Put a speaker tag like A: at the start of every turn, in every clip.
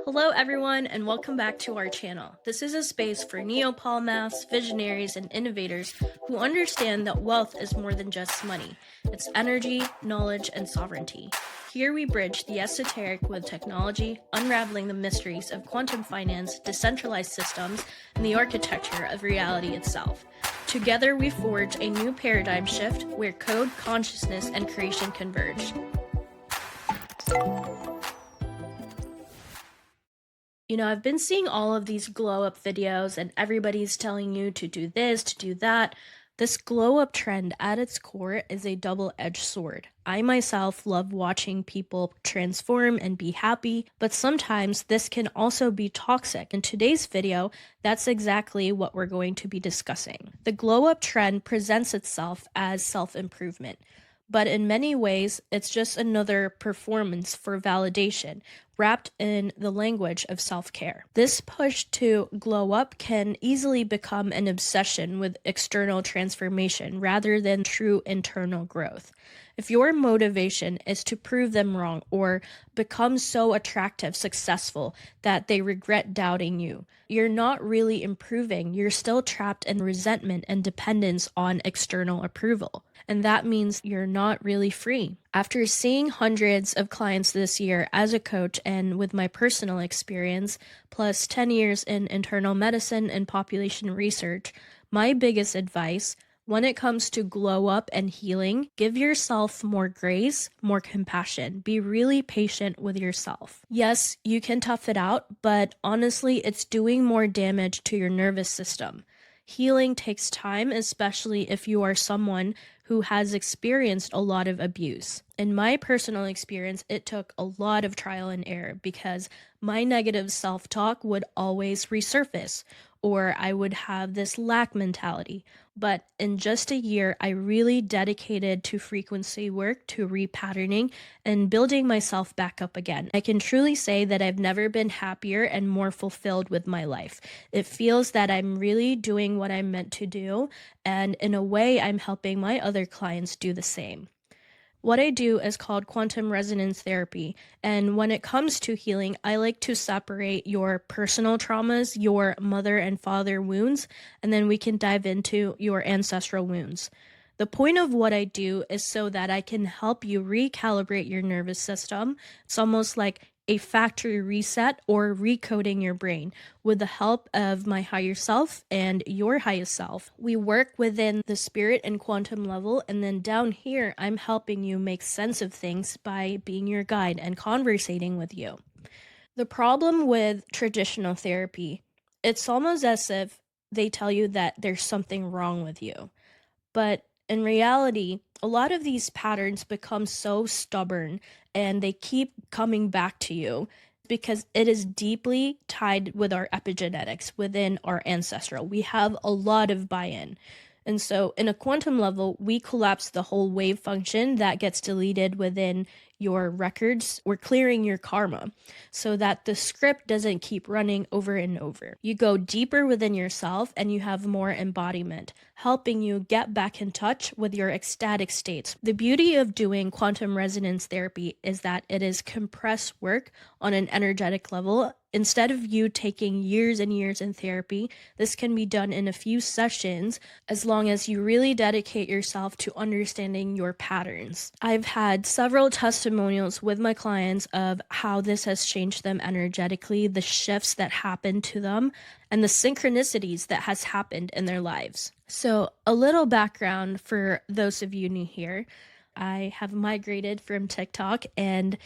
A: Hello everyone and welcome back to our channel. This is a space for neo-polymaths, visionaries, and innovators who understand that wealth is more than just money. It's energy, knowledge, and sovereignty. Here we bridge the esoteric with technology, unraveling the mysteries of quantum finance, decentralized systems, and the architecture of reality itself. Together we forge a new paradigm shift where code, consciousness, and creation converge. I've been seeing all of these glow up videos and everybody's telling you to do this, to do that. This glow up trend at its core is a double-edged sword. I myself love watching people transform and be happy, but sometimes this can also be toxic. In today's video, that's exactly what we're going to be discussing. The glow up trend presents itself as self-improvement, but in many ways, it's just another performance for validation, wrapped in the language of self-care. This push to glow up can easily become an obsession with external transformation rather than true internal growth. If your motivation is to prove them wrong or become so attractive, successful that they regret doubting you, you're not really improving. You're still trapped in resentment and dependence on external approval. And that means you're not really free. After seeing hundreds of clients this year as a coach and with my personal experience, plus 10 years in internal medicine and population research, my biggest advice when it comes to glow up and healing, give yourself more grace, more compassion. Be really patient with yourself. Yes, you can tough it out, but honestly, it's doing more damage to your nervous system. Healing takes time, especially if you are someone who has experienced a lot of abuse. In my personal experience, it took a lot of trial and error because my negative self-talk would always resurface, or I would have this lack mentality. But in just a year, I really dedicated to frequency work, to repatterning, and building myself back up again. I can truly say that I've never been happier and more fulfilled with my life. It feels that I'm really doing what I'm meant to do, and in a way, I'm helping my other clients do the same. What I do is called quantum resonance therapy, and when it comes to healing, I like to separate your personal traumas, your mother and father wounds, and then we can dive into your ancestral wounds. The point of what I do is so that I can help you recalibrate your nervous system. It's almost like a factory reset or recoding your brain with the help of my higher self and your highest self. We work within the spirit and quantum level, and then down here, I'm helping you make sense of things by being your guide and conversating with you. The problem with traditional therapy, it's almost as if they tell you that there's something wrong with you. But in reality, a lot of these patterns become so stubborn and they keep coming back to you because it is deeply tied with our epigenetics within our ancestral. We have a lot of buy-in. And so in a quantum level, we collapse the whole wave function that gets deleted within your records. We're clearing your karma so that the script doesn't keep running over and over. You go deeper within yourself and you have more embodiment, helping you get back in touch with your ecstatic states. The beauty of doing quantum resonance therapy is that it is compressed work on an energetic level. Instead of you taking years and years in therapy, this can be done in a few sessions as long as you really dedicate yourself to understanding your patterns. I've had several testimonials with my clients of how this has changed them energetically, the shifts that happened to them, and the synchronicities that has happened in their lives. So a little background for those of you new here. I have migrated from TikTok and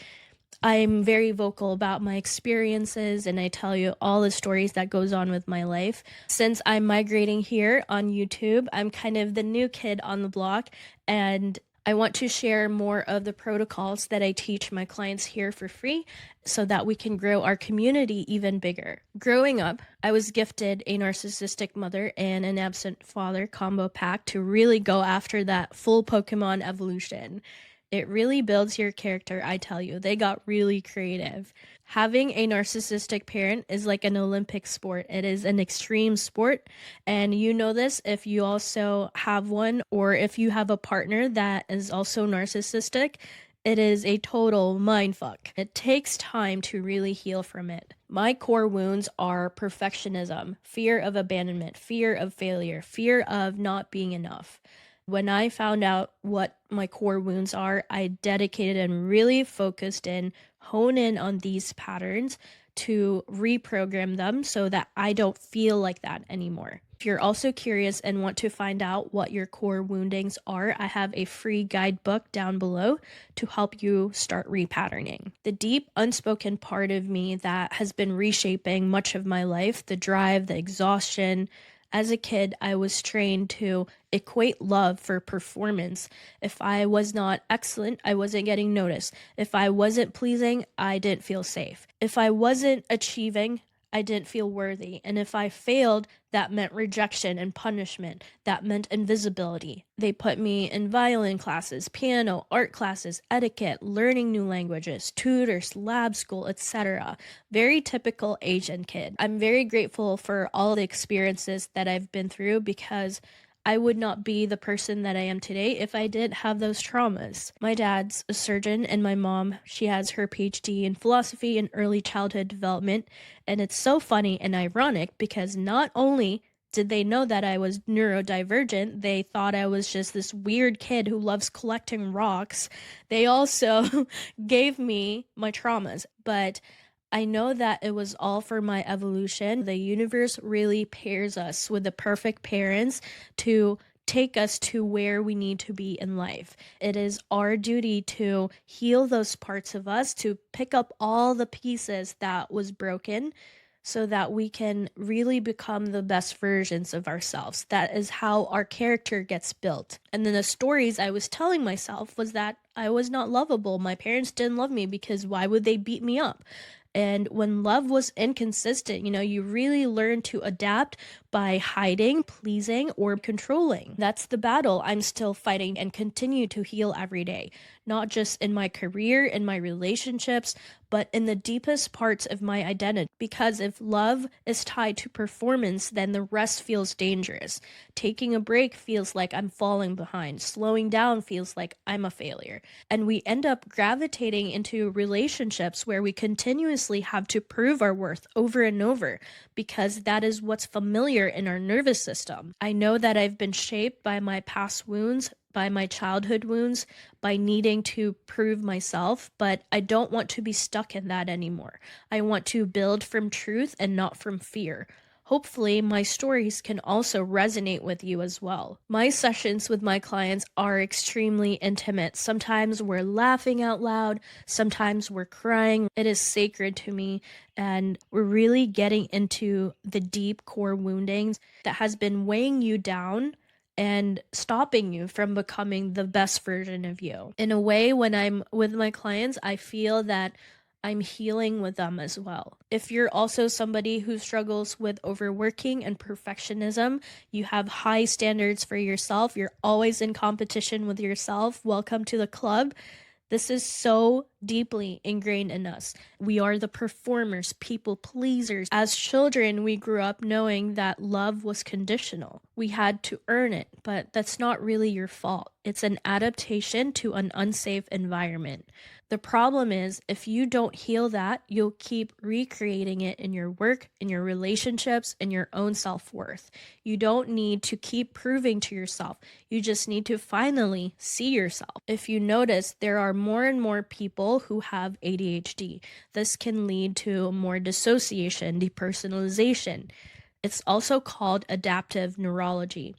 A: I'm very vocal about my experiences and I tell you all the stories that goes on with my life. Since I'm migrating here on YouTube, I'm kind of the new kid on the block and I want to share more of the protocols that I teach my clients here for free so that we can grow our community even bigger. Growing up, I was gifted a narcissistic mother and an absent father combo pack to really go after that full Pokemon evolution. It really builds your character, I tell you. They got really creative. Having a narcissistic parent is like an Olympic sport. It is an extreme sport, and you know this if you also have one or if you have a partner that is also narcissistic. It is a total mindfuck. It takes time to really heal from it. My core wounds are perfectionism, fear of abandonment, fear of failure, fear of not being enough. When I found out what my core wounds are, I dedicated and really focused in, hone in on these patterns to reprogram them so that I don't feel like that anymore. If you're also curious and want to find out what your core woundings are, I have a free guidebook down below to help you start repatterning. The deep, unspoken part of me that has been reshaping much of my life, the drive, the exhaustion. As a kid, I was trained to equate love for performance. If I was not excellent, I wasn't getting noticed. If I wasn't pleasing, I didn't feel safe. If I wasn't achieving, I didn't feel worthy. And if I failed, that meant rejection and punishment. That meant invisibility. They put me in violin classes, piano, art classes, etiquette, learning new languages, tutors, lab school, etc. Very typical Asian kid. I'm very grateful for all the experiences that I've been through because I would not be the person that I am today if I didn't have those traumas. My dad's a surgeon and my mom, she has her PhD in philosophy and early childhood development. And it's so funny and ironic because not only did they know that I was neurodivergent, they thought I was just this weird kid who loves collecting rocks. They also gave me my traumas, but I know that it was all for my evolution. The universe really pairs us with the perfect parents to take us to where we need to be in life. It is our duty to heal those parts of us, to pick up all the pieces that was broken so that we can really become the best versions of ourselves. That is how our character gets built. And then the stories I was telling myself was that I was not lovable. My parents didn't love me because why would they beat me up? And when love was inconsistent, you really learn to adapt by hiding, pleasing, or controlling. That's the battle I'm still fighting and continue to heal every day, not just in my career, in my relationships, but in the deepest parts of my identity. Because if love is tied to performance, then the rest feels dangerous. Taking a break feels like I'm falling behind. Slowing down feels like I'm a failure. And we end up gravitating into relationships where we continuously have to prove our worth over and over because that is what's familiar in our nervous system. I know that I've been shaped by my past wounds, by my childhood wounds, by needing to prove myself, but I don't want to be stuck in that anymore. I want to build from truth and not from fear. Hopefully, my stories can also resonate with you as well. My sessions with my clients are extremely intimate. Sometimes we're laughing out loud, sometimes we're crying. It is sacred to me, and we're really getting into the deep core woundings that has been weighing you down and stopping you from becoming the best version of you. In a way, when I'm with my clients, I feel that I'm healing with them as well. If you're also somebody who struggles with overworking and perfectionism, you have high standards for yourself, you're always in competition with yourself, welcome to the club. This is so deeply ingrained in us. We are the performers, people pleasers. As children, we grew up knowing that love was conditional. We had to earn it, but that's not really your fault. It's an adaptation to an unsafe environment. The problem is, if you don't heal that, you'll keep recreating it in your work, in your relationships, in your own self-worth. You don't need to keep proving to yourself. You just need to finally see yourself. If you notice, there are more and more people who have ADHD. This can lead to more dissociation, depersonalization. It's also called adaptive neurology.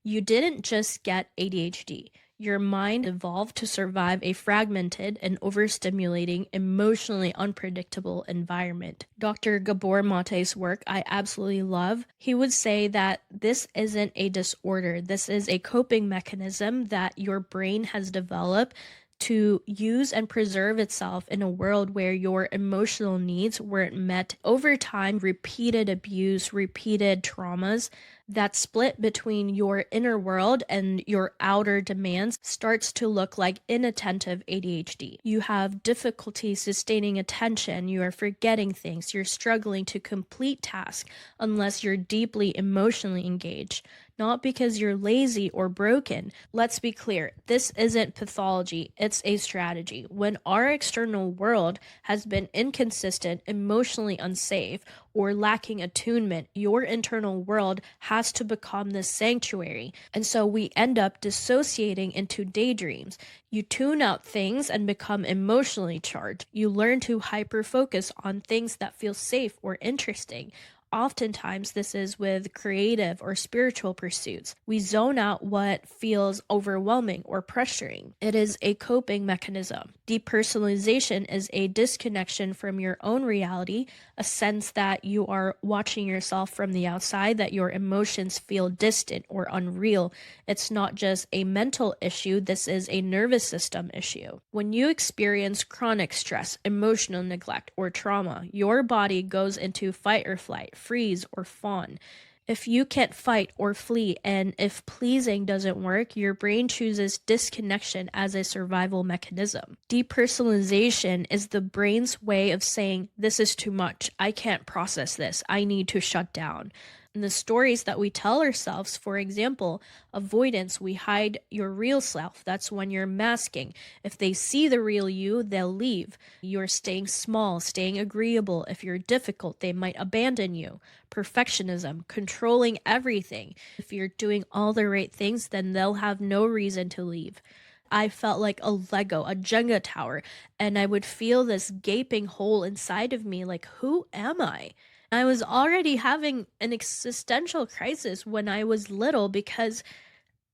A: You didn't just get ADHD. Your mind evolved to survive a fragmented and overstimulating, emotionally unpredictable environment. Dr. Gabor Mate's work I absolutely love. He would say that this isn't a disorder. This is a coping mechanism that your brain has developed to use and preserve itself in a world where your emotional needs weren't met. Over time, repeated abuse, repeated traumas That split between your inner world and your outer demands starts to look like inattentive ADHD. You have difficulty sustaining attention, you are forgetting things, you're struggling to complete tasks unless you're deeply emotionally engaged. Not because you're lazy or broken. Let's be clear, this isn't pathology, it's a strategy. When our external world has been inconsistent, emotionally unsafe, or lacking attunement, your internal world has to become this sanctuary. And so we end up dissociating into daydreams. You tune out things and become emotionally charged. You learn to hyper focus on things that feel safe or interesting. Oftentimes, this is with creative or spiritual pursuits. We zone out what feels overwhelming or pressuring. It is a coping mechanism. Depersonalization is a disconnection from your own reality, a sense that you are watching yourself from the outside, that your emotions feel distant or unreal. It's not just a mental issue, this is a nervous system issue. When you experience chronic stress, emotional neglect, or trauma, your body goes into fight or flight, freeze or fawn. If you can't fight or flee, and if pleasing doesn't work, your brain chooses disconnection as a survival mechanism. Depersonalization is the brain's way of saying, this is too much. I can't process this. I need to shut down. And the stories that we tell ourselves, for example, avoidance, we hide your real self. That's when you're masking. If they see the real you, they'll leave. You're staying small, staying agreeable. If you're difficult, they might abandon you. Perfectionism, controlling everything. If you're doing all the right things, then they'll have no reason to leave. I felt like a Lego, a Jenga tower, and I would feel this gaping hole inside of me like, who am I? I was already having an existential crisis when I was little because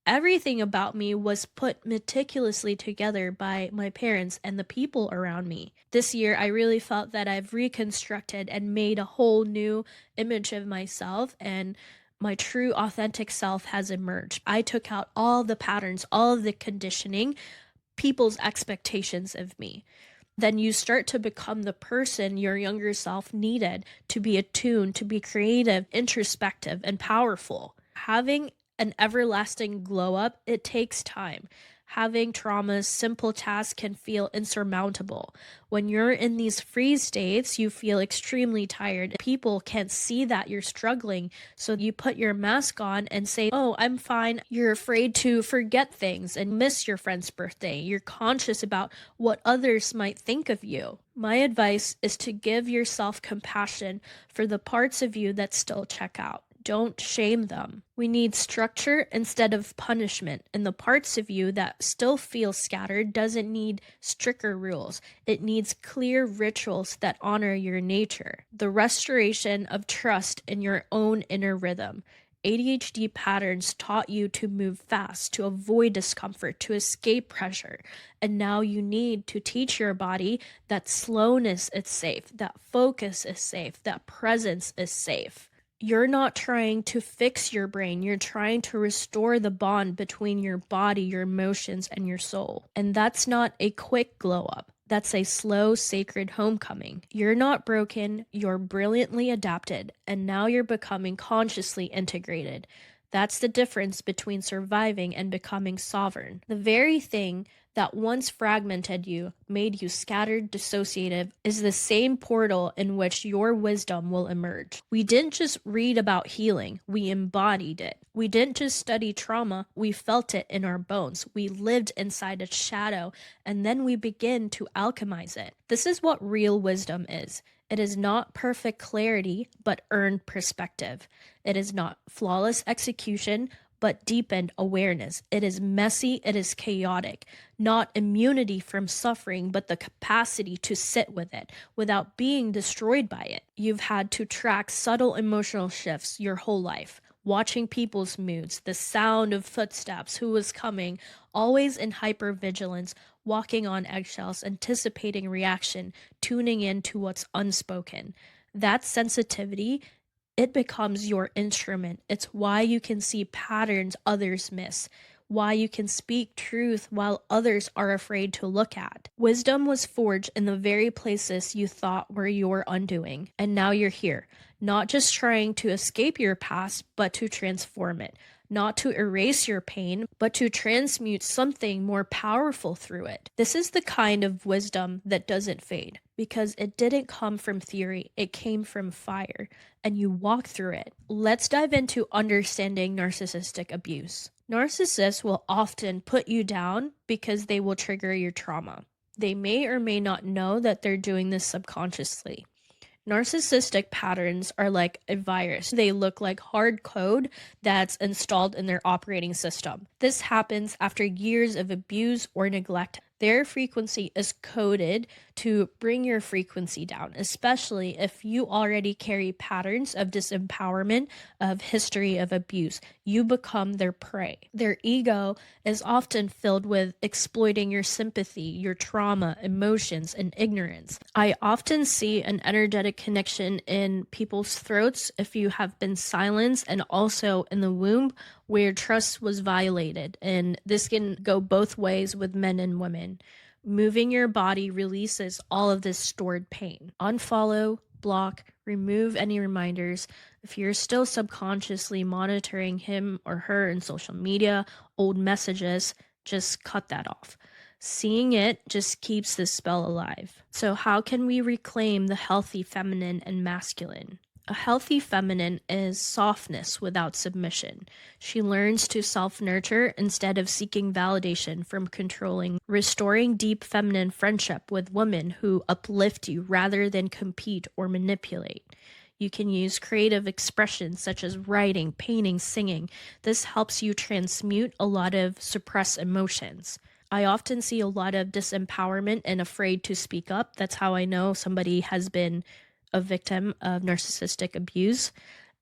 A: everything about me was put meticulously together by my parents and the people around me. This year, I really felt that I've reconstructed and made a whole new image of myself, and my true, authentic self has emerged. I took out all the patterns, all of the conditioning, people's expectations of me. Then you start to become the person your younger self needed to be attuned, to be creative, introspective, and powerful. Having an everlasting glow up, it takes time. Having traumas, simple tasks can feel insurmountable. When you're in these freeze states, you feel extremely tired. People can't see that you're struggling, so you put your mask on and say, oh, I'm fine. You're afraid to forget things and miss your friend's birthday. You're conscious about what others might think of you. My advice is to give yourself compassion for the parts of you that still check out. Don't shame them. We need structure instead of punishment, and the parts of you that still feel scattered doesn't need stricter rules. It needs clear rituals that honor your nature. The restoration of trust in your own inner rhythm. ADHD patterns taught you to move fast, to avoid discomfort, to escape pressure. And now you need to teach your body that slowness is safe, that focus is safe, that presence is safe. You're not trying to fix your brain. You're trying to restore the bond between your body, your emotions, and your soul. And that's not a quick glow up. That's a slow, sacred homecoming. You're not broken. You're brilliantly adapted. And now you're becoming consciously integrated. That's the difference between surviving and becoming sovereign. The very thing that once fragmented you, made you scattered, dissociative, is the same portal in which your wisdom will emerge. We didn't just read about healing, we embodied it. We didn't just study trauma, we felt it in our bones. We lived inside its shadow, and then we begin to alchemize it. This is what real wisdom is. It is not perfect clarity, but earned perspective. It is not flawless execution, but deepened awareness. It is messy, it is chaotic, not immunity from suffering, but the capacity to sit with it without being destroyed by it. You've had to track subtle emotional shifts your whole life, watching people's moods, the sound of footsteps, who was coming, always in hypervigilance, walking on eggshells, anticipating reaction, tuning in to what's unspoken. That sensitivity, it becomes your instrument. It's why you can see patterns others miss, why you can speak truth while others are afraid to look at. Wisdom was forged in the very places you thought were your undoing, and now you're here, not just trying to escape your past, but to transform it. Not to erase your pain, but to transmute something more powerful through it. This is the kind of wisdom that doesn't fade, because it didn't come from theory, it came from fire, and you walk through it. Let's dive into understanding narcissistic abuse. Narcissists will often put you down because they will trigger your trauma. They may or may not know that they're doing this subconsciously. Narcissistic patterns are like a virus. They look like hard code that's installed in their operating system. This happens after years of abuse or neglect. Their frequency is coded to bring your frequency down, especially if you already carry patterns of disempowerment, of history of abuse. You become their prey. Their ego is often filled with exploiting your sympathy, your trauma, emotions, and ignorance. I often see an energetic connection in people's throats if you have been silenced, and also in the womb where trust was violated. And this can go both ways with men and women. Moving your body releases all of this stored pain. Unfollow, block, remove any reminders. If you're still subconsciously monitoring him or her in social media, old messages, just cut that off. Seeing it just keeps this spell alive. So how can we reclaim the healthy feminine and masculine? A healthy feminine is softness without submission. She learns to self-nurture instead of seeking validation from controlling, restoring deep feminine friendship with women who uplift you rather than compete or manipulate. You can use creative expressions such as writing, painting, singing. This helps you transmute a lot of suppressed emotions. I often see a lot of disempowerment and afraid to speak up. That's how I know somebody has been a victim of narcissistic abuse.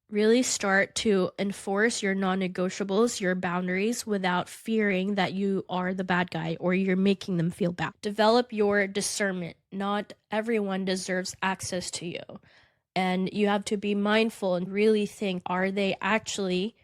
A: Really start to enforce your non-negotiables, your boundaries, without fearing that you are the bad guy or you're making them feel bad. Develop your discernment. Not everyone deserves access to you. And you have to be mindful and really think, are they actually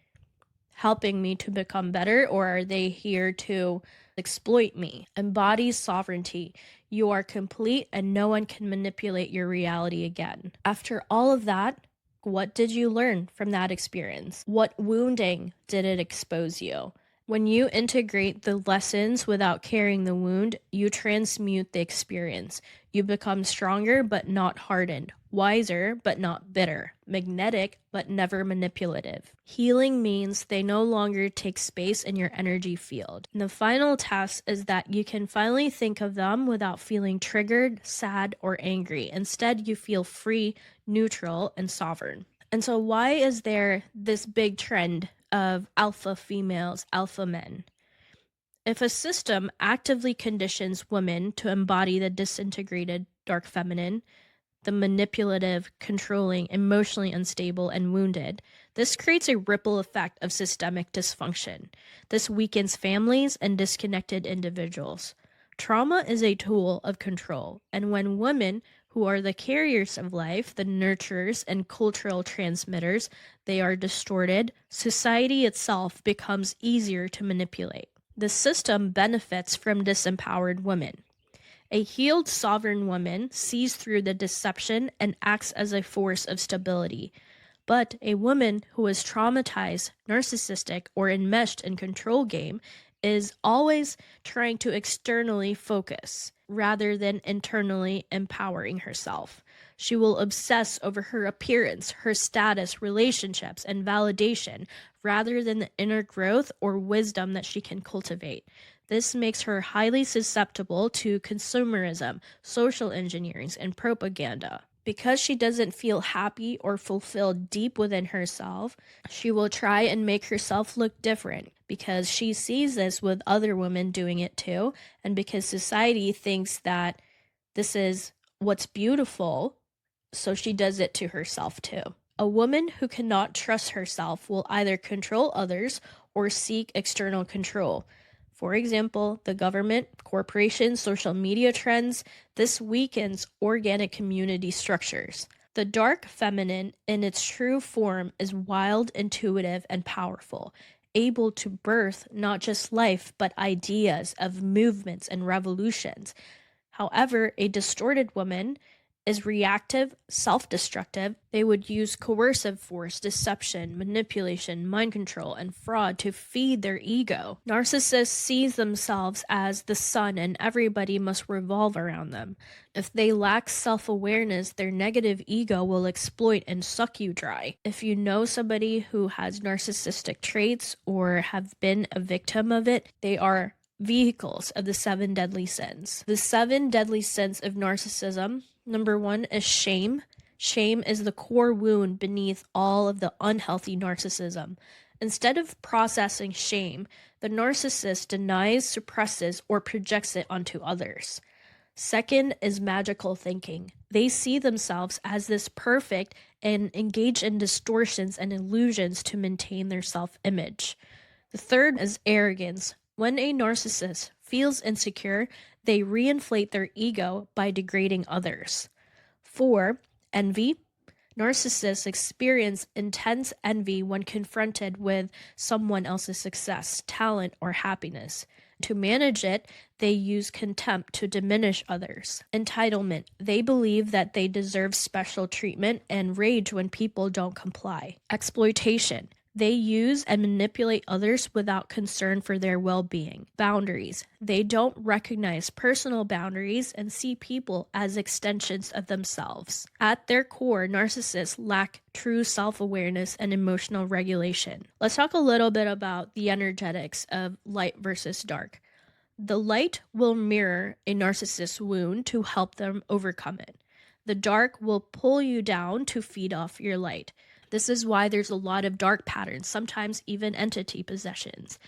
A: helping me to become better, or are they here to exploit me? Embody sovereignty. You are complete and no one can manipulate your reality again. After all of that, what did you learn from that experience? What wounding did it expose you? When you integrate the lessons without carrying the wound, you transmute the experience. You become stronger but not hardened, wiser but not bitter, magnetic but never manipulative. Healing means they no longer take space in your energy field. And the final task is that you can finally think of them without feeling triggered, sad, or angry. Instead, you feel free, neutral, and sovereign. And so why is there this big trend of alpha females, alpha men? If a system actively conditions women to embody the disintegrated dark feminine, the manipulative, controlling, emotionally unstable, and wounded, this creates a ripple effect of systemic dysfunction. This weakens families and disconnected individuals. Trauma is a tool of control, and when women, who are the carriers of life, the nurturers and cultural transmitters, they are distorted, society itself becomes easier to manipulate. The system benefits from disempowered women. A healed sovereign woman sees through the deception and acts as a force of stability. But a woman who is traumatized, narcissistic, or enmeshed in control game is always trying to externally focus rather than internally empowering herself. She will obsess over her appearance, her status, relationships, and validation rather than the inner growth or wisdom that she can cultivate. This makes her highly susceptible to consumerism, social engineering, and propaganda. Because she doesn't feel happy or fulfilled deep within herself, she will try and make herself look different because she sees this with other women doing it too, and because society thinks that this is what's beautiful, so she does it to herself too. A woman who cannot trust herself will either control others or seek external control. For example, the government, corporations, social media trends. This weakens organic community structures. The dark feminine in its true form is wild, intuitive, and powerful. able to birth not just life, but ideas of movements and revolutions. However, a distorted woman is reactive, self destructive. They would use coercive force, deception, manipulation, mind control, and fraud to feed their ego. Narcissists sees themselves as the sun and everybody must revolve around them. If they lack self awareness, their negative ego will exploit and suck you dry. If you know somebody who has narcissistic traits or have been a victim of it, they are vehicles of the seven deadly sins. The seven deadly sins of narcissism. Number one is shame. Shame is the core wound beneath all of the unhealthy narcissism. Instead of processing shame, the narcissist denies, suppresses, or projects it onto others. Second is magical thinking. They see themselves as this perfect and engage in distortions and illusions to maintain their self-image. The third is arrogance. When a narcissist feels insecure, they reinflate their ego by degrading others. 4. Envy. Narcissists experience intense envy when confronted with someone else's success, talent, or happiness. To manage it, they use contempt to diminish others. Entitlement. They believe that they deserve special treatment and rage when people don't comply. Exploitation. They use and manipulate others without concern for their well-being. Boundaries. They don't recognize personal boundaries and see people as extensions of themselves. At their core, narcissists lack true self-awareness and emotional regulation. Let's talk a little bit about the energetics of light versus dark. The light will mirror a narcissist's wound to help them overcome it. The dark will pull you down to feed off your light. This is why there's a lot of dark patterns, sometimes even entity possessions.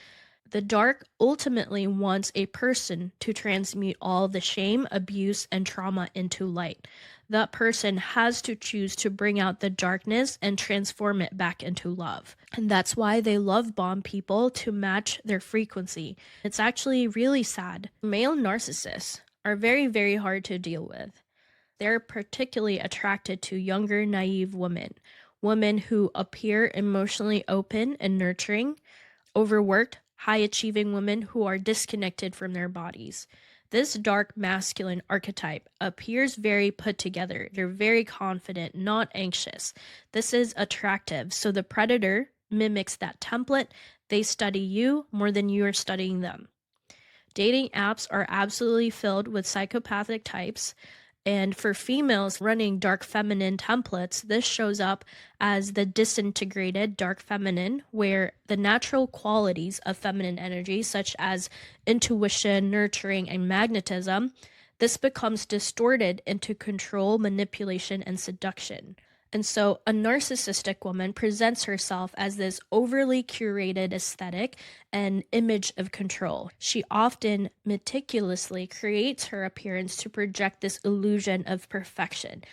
A: The dark ultimately wants a person to transmute all the shame, abuse, and trauma into light. That person has to choose to bring out the darkness and transform it back into love. And that's why they love bomb people to match their frequency. It's actually really sad. Male narcissists are very, very hard to deal with. They're particularly attracted to younger, naive women. Women who appear emotionally open and nurturing, overworked, high-achieving women who are disconnected from their bodies. This dark masculine archetype appears very put together. They're very confident, not anxious. This is attractive, so the predator mimics that template. They study you more than you are studying them. Dating apps are absolutely filled with psychopathic types. And for females running dark feminine templates, this shows up as the disintegrated dark feminine, where the natural qualities of feminine energy, such as intuition, nurturing, and magnetism, this becomes distorted into control, manipulation, and seduction. And so a narcissistic woman presents herself as this overly curated aesthetic and image of control. She often meticulously creates her appearance to project this illusion of perfection,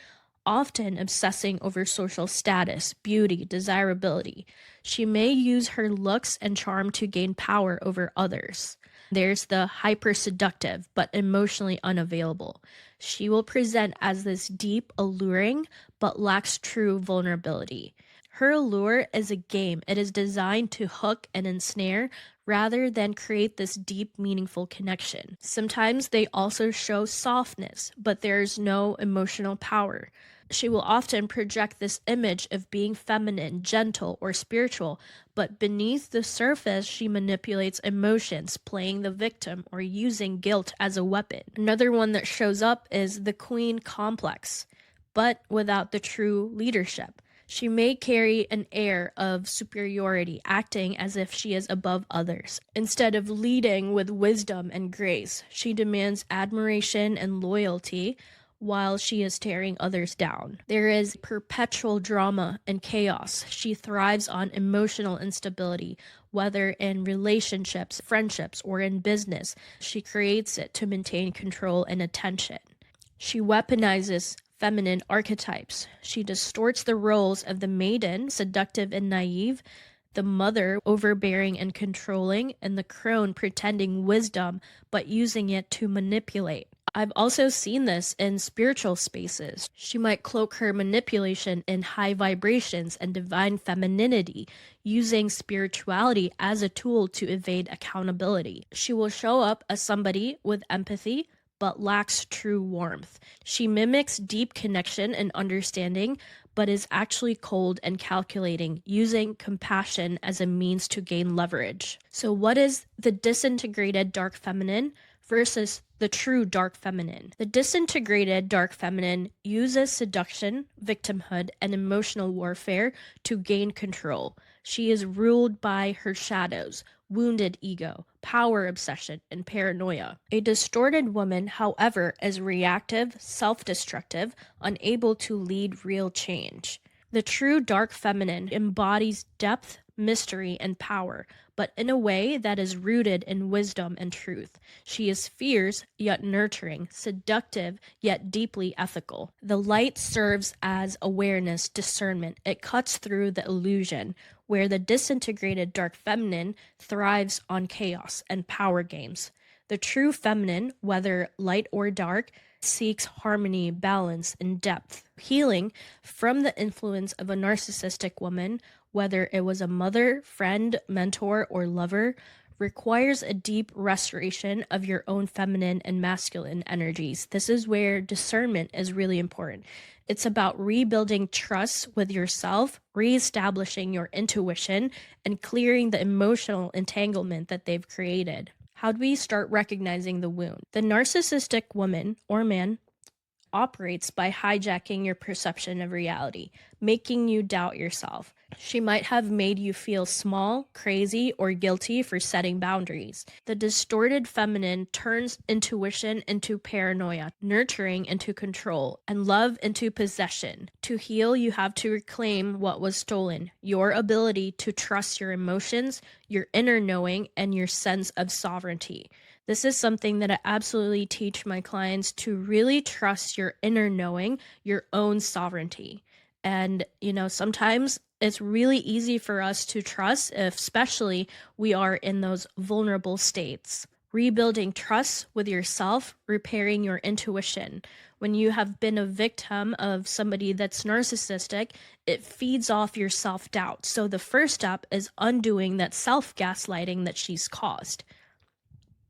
A: often obsessing over social status, beauty, desirability. She may use her looks and charm to gain power over others. There's the hyper seductive but emotionally unavailable. She will present as this deep, alluring, but lacks true vulnerability. Her allure is a game. It is designed to hook and ensnare rather than create this deep, meaningful connection. Sometimes they also show softness, but there's no emotional power. She will often project this image of being feminine, gentle, or spiritual, but beneath the surface, she manipulates emotions, playing the victim or using guilt as a weapon. Another one that shows up is the queen complex, but without the true leadership. She may carry an air of superiority, acting as if she is above others. Instead of leading with wisdom and grace, she demands admiration and loyalty, while she is tearing others down. There is perpetual drama and chaos. She thrives on emotional instability, whether in relationships, friendships, or in business. She creates it to maintain control and attention. She weaponizes feminine archetypes. She distorts the roles of the maiden, seductive and naive, the mother, overbearing and controlling, and the crone, pretending wisdom but using it to manipulate. I've also seen this in spiritual spaces. She might cloak her manipulation in high vibrations and divine femininity, using spirituality as a tool to evade accountability. She will show up as somebody with empathy, but lacks true warmth. She mimics deep connection and understanding, but is actually cold and calculating, using compassion as a means to gain leverage. So, what is the disintegrated dark feminine versus the true dark feminine? The disintegrated dark feminine uses seduction, victimhood, and emotional warfare to gain control. She is ruled by her shadows, wounded ego, power obsession, and paranoia. A distorted woman, however, is reactive, self-destructive, unable to lead real change. The true dark feminine embodies depth, mystery, and power, but in a way that is rooted in wisdom and truth. She is fierce yet nurturing, seductive yet deeply ethical. The light serves as awareness, discernment. It cuts through the illusion, where the disintegrated dark feminine thrives on chaos and power games. The true feminine, whether light or dark, seeks harmony, balance, and depth. Healing from the influence of a narcissistic woman, whether it was a mother, friend, mentor, or lover, requires a deep restoration of your own feminine and masculine energies. This is where discernment is really important. It's about rebuilding trust with yourself, reestablishing your intuition, and clearing the emotional entanglement that they've created. How do we start recognizing the wound? The narcissistic woman or man operates by hijacking your perception of reality, making you doubt yourself. She might have made you feel small, crazy, or guilty for setting boundaries. The distorted feminine turns intuition into paranoia, nurturing into control, and love into possession. To heal, you have to reclaim what was stolen, your ability to trust your emotions, your inner knowing, and your sense of sovereignty. This is something that I absolutely teach my clients, to really trust your inner knowing, your own sovereignty. And, sometimes it's really easy for us to trust, if especially we are in those vulnerable states. Rebuilding trust with yourself, repairing your intuition. When you have been a victim of somebody that's narcissistic, it feeds off your self-doubt. So the first step is undoing that self-gaslighting that she's caused.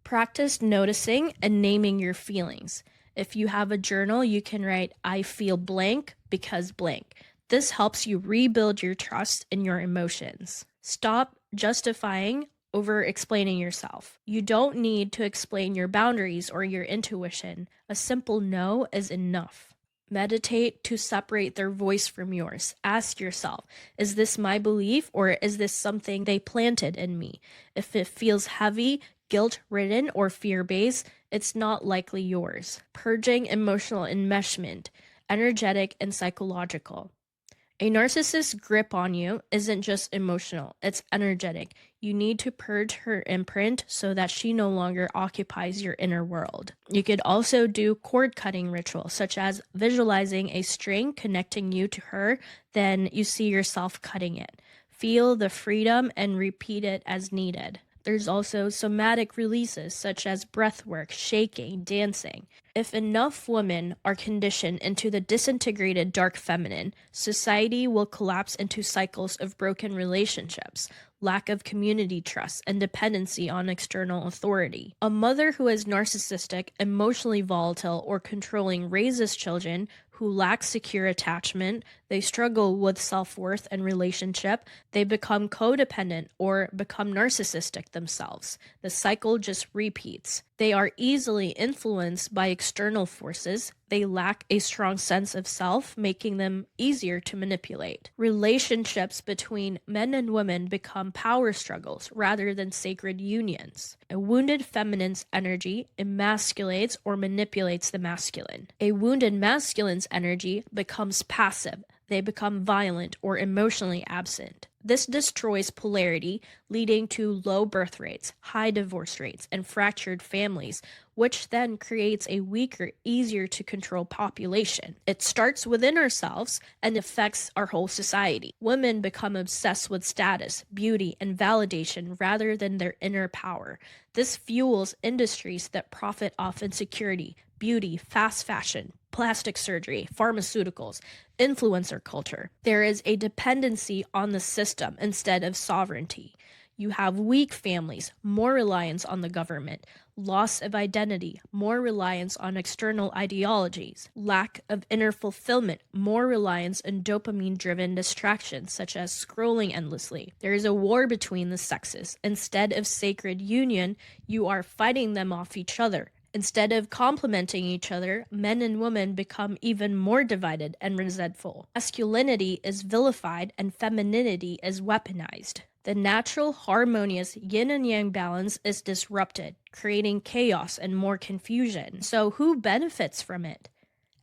A: Practice noticing and naming your feelings. If you have a journal, you can write, I feel blank because blank. This helps you rebuild your trust in your emotions. Stop justifying over explaining yourself. You don't need to explain your boundaries or your intuition. A simple no is enough. Meditate to separate their voice from yours. Ask yourself, is this my belief, or is this something they planted in me? If it feels heavy, guilt-ridden, or fear-based, it's not likely yours. Purging emotional enmeshment, energetic and psychological. A narcissist's grip on you isn't just emotional, it's energetic. You need to purge her imprint so that she no longer occupies your inner world. You could also do cord cutting rituals, such as visualizing a string connecting you to her, then you see yourself cutting it. Feel the freedom and repeat it as needed. There's also somatic releases such as breath work, shaking, dancing. If enough women are conditioned into the disintegrated dark feminine, society will collapse into cycles of broken relationships, lack of community trust, and dependency on external authority. A mother who is narcissistic, emotionally volatile, or controlling raises children who lack secure attachment. They struggle with self-worth and relationship. They become codependent or become narcissistic themselves. The cycle just repeats. They are easily influenced by external forces. They lack a strong sense of self, making them easier to manipulate. Relationships between men and women become power struggles rather than sacred unions. A wounded feminine's energy emasculates or manipulates the masculine. A wounded masculine's energy becomes passive. They become violent or emotionally absent. This destroys polarity, leading to low birth rates, high divorce rates, and fractured families, which then creates a weaker, easier to control population. It starts within ourselves and affects our whole society. Women become obsessed with status, beauty, and validation rather than their inner power. This fuels industries that profit off insecurity, beauty, fast fashion, plastic surgery, pharmaceuticals, influencer culture. There is a dependency on the system instead of sovereignty. You have weak families, more reliance on the government, loss of identity, more reliance on external ideologies, lack of inner fulfillment, more reliance on dopamine-driven distractions such as scrolling endlessly. There is a war between the sexes. Instead of sacred union, you are fighting them off each other. Instead of complementing each other, men and women become even more divided and resentful. Masculinity is vilified and femininity is weaponized. The natural, harmonious yin and yang balance is disrupted, creating chaos and more confusion. So who benefits from it?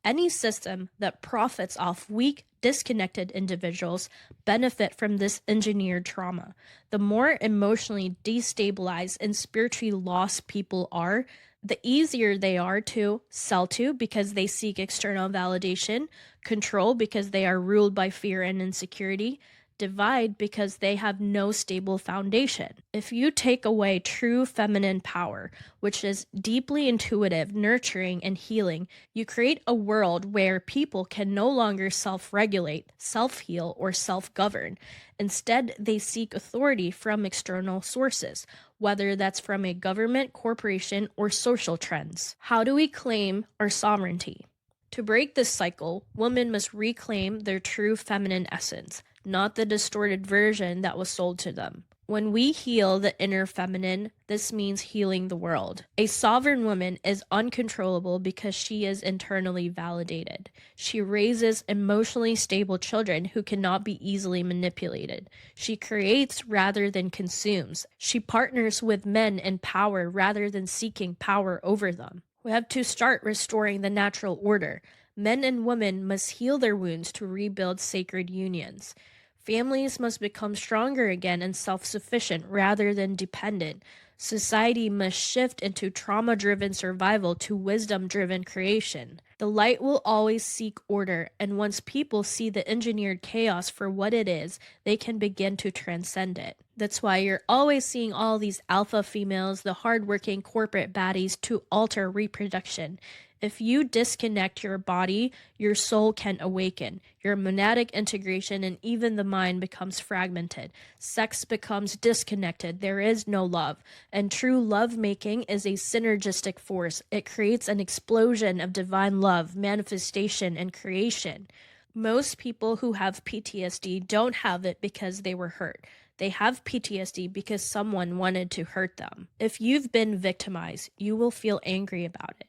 A: Any system that profits off weak, disconnected individuals benefit from this engineered trauma. The more emotionally destabilized and spiritually lost people are, the easier they are to sell to because they seek external validation, control because they are ruled by fear and insecurity, divide because they have no stable foundation. If you take away true feminine power, which is deeply intuitive, nurturing, and healing, you create a world where people can no longer self-regulate, self-heal, or self-govern. Instead, they seek authority from external sources, whether that's from a government, corporation, or social trends. How do we claim our sovereignty? To break this cycle, women must reclaim their true feminine essence, not the distorted version that was sold to them. When we heal the inner feminine, this means healing the world. A sovereign woman is uncontrollable because she is internally validated. She raises emotionally stable children who cannot be easily manipulated. She creates rather than consumes. She partners with men in power rather than seeking power over them. We have to start restoring the natural order. Men and women must heal their wounds to rebuild sacred unions. Families must become stronger again and self-sufficient rather than dependent. Society must shift into trauma-driven survival to wisdom-driven creation. The light will always seek order, and once people see the engineered chaos for what it is, they can begin to transcend it. That's why you're always seeing all these alpha females, the hardworking corporate baddies, to alter reproduction. If you disconnect your body, your soul can awaken. Your monadic integration and even the mind becomes fragmented. Sex becomes disconnected. There is no love. And true love-making is a synergistic force. It creates an explosion of divine love, manifestation, and creation. Most people who have PTSD don't have it because they were hurt. They have PTSD because someone wanted to hurt them. If you've been victimized, you will feel angry about it.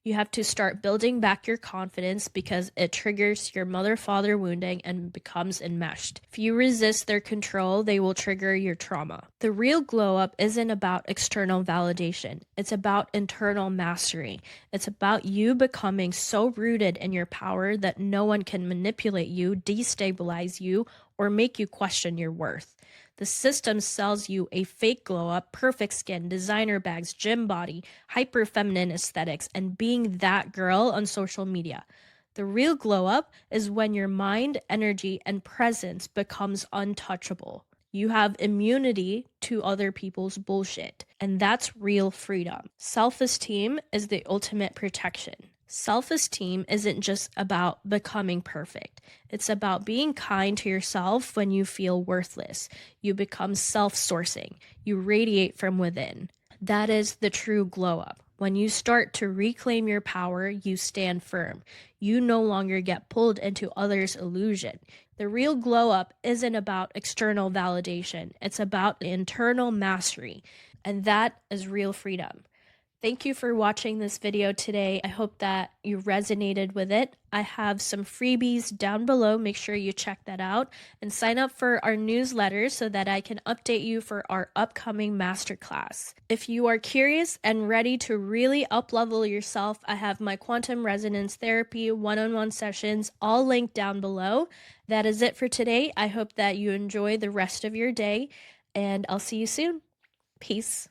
A: You have to start building back your confidence because it triggers your mother-father wounding and becomes enmeshed. If you resist their control, they will trigger your trauma. The real glow-up isn't about external validation. It's about internal mastery. It's about you becoming so rooted in your power that no one can manipulate you, destabilize you, or make you question your worth. The system sells you a fake glow-up, perfect skin, designer bags, gym body, hyper-feminine aesthetics, and being that girl on social media. The real glow-up is when your mind, energy, and presence becomes untouchable. You have immunity to other people's bullshit, and that's real freedom. Self-esteem is the ultimate protection. Self-esteem isn't just about becoming perfect. It's about being kind to yourself when you feel worthless. You become self-sourcing. You radiate from within. That is the true glow-up. When you start to reclaim your power, you stand firm. You no longer get pulled into others' illusion. The real glow-up isn't about external validation. It's about internal mastery. And that is real freedom. Thank you for watching this video today. I hope that you resonated with it. I have some freebies down below. Make sure you check that out and sign up for our newsletter so that I can update you for our upcoming masterclass. If you are curious and ready to really up-level yourself, I have my quantum resonance therapy one-on-one sessions all linked down below. That is it for today. I hope that you enjoy the rest of your day, and I'll see you soon. Peace.